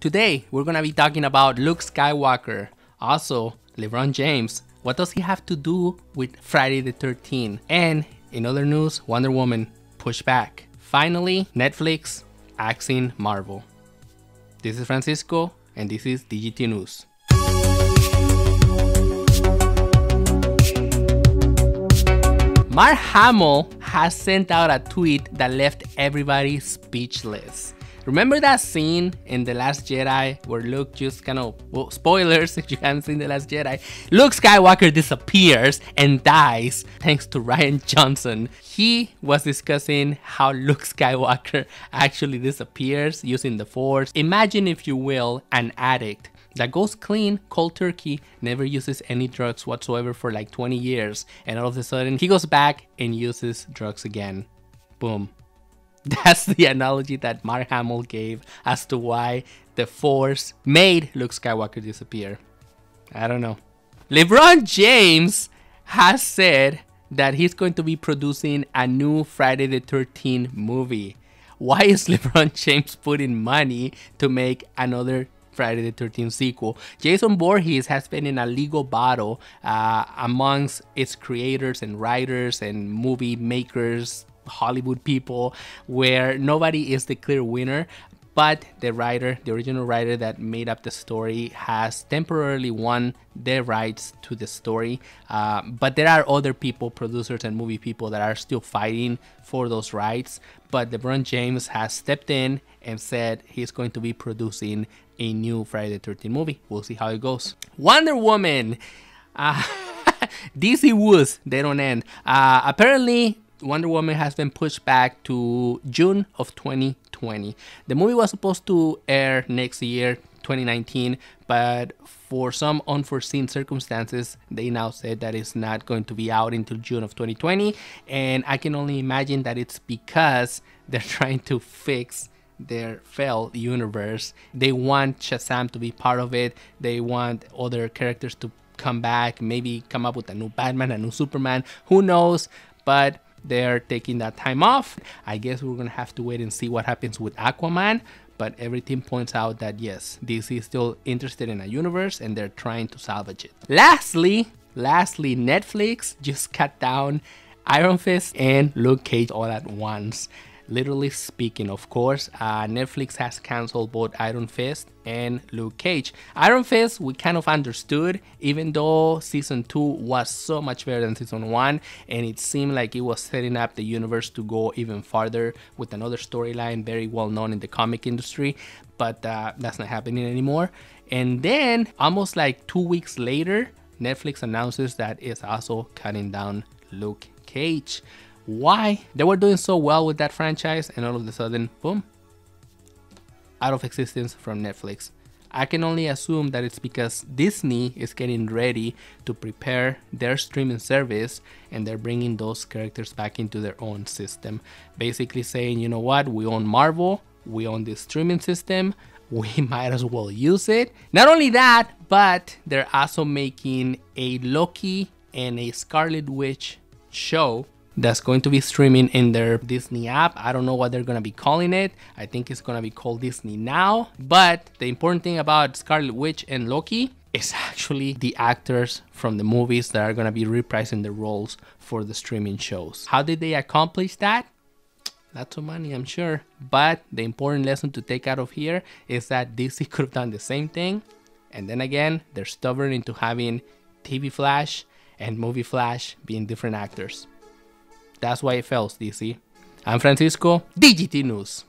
Today, we're gonna be talking about Luke Skywalker. Also, Lebron James. What does he have to do with Friday the 13th? And in other news, Wonder Woman pushed back. Finally, Netflix axing Marvel. This is Francisco, and this is DGT News. Mark Hamill has sent out a tweet that left everybody speechless. Remember that scene in The Last Jedi where Luke just well, spoilers if you haven't seen The Last Jedi, Luke Skywalker disappears and dies thanks to Rian Johnson. He was discussing how Luke Skywalker actually disappears using the Force. Imagine, if you will, an addict that goes clean, cold turkey, never uses any drugs whatsoever for like 20 years, and all of a sudden he goes back and uses drugs again. Boom. That's the analogy that Mark Hamill gave as to why the Force made Luke Skywalker disappear. I don't know. Lebron James has said that he's going to be producing a new Friday the 13th movie. Why is Lebron James putting money to make another Friday the 13th sequel? Jason Voorhees has been in a legal battle amongst its creators and writers and movie makers, Hollywood people, where nobody is the clear winner, but the original writer that made up the story has temporarily won their rights to the story, but there are other people, producers and movie people, that are still fighting for those rights. But LeBron James has stepped in and said he's going to be producing a new Friday the 13th movie. We'll see how it goes. Wonder Woman. DC woos, they don't end. Apparently Wonder Woman has been pushed back to June of 2020. The movie was supposed to air next year, 2019, but for some unforeseen circumstances, they now said that it's not going to be out until June of 2020. And I can only imagine that it's because they're trying to fix their failed universe. They want Shazam to be part of it. They want other characters to come back, maybe come up with a new Batman, a new Superman, who knows, but they're taking that time off. I guess we're gonna have to wait and see what happens with Aquaman, but everything points out that yes, DC is still interested in a universe and they're trying to salvage it. Lastly, Netflix just cut down Iron Fist and Luke Cage all at once. Literally speaking, of course, Netflix has canceled both Iron Fist and Luke Cage. Iron Fist, we kind of understood, even though season 2 was so much better than season 1, and it seemed like it was setting up the universe to go even farther with another storyline very well known in the comic industry, but that's not happening anymore. And then, almost like 2 weeks later, Netflix announces that it's also cutting down Luke Cage. Why? They were doing so well with that franchise, and all of a sudden, boom, out of existence from Netflix. I can only assume that it's because Disney is getting ready to prepare their streaming service, and they're bringing those characters back into their own system. Basically saying, you know what, we own Marvel, we own this streaming system, we might as well use it. Not only that, but they're also making a Loki and a Scarlet Witch show that's going to be streaming in their Disney app. I don't know what they're going to be calling it. I think it's going to be called Disney Now. But the important thing about Scarlet Witch and Loki is actually the actors from the movies that are going to be reprising their roles for the streaming shows. How did they accomplish that? Lots of money, I'm sure. But the important lesson to take out of here is that DC could have done the same thing. And then again, they're stubborn into having TV Flash and Movie Flash being different actors. That's why it fails, DC. I'm Francisco, DGT News.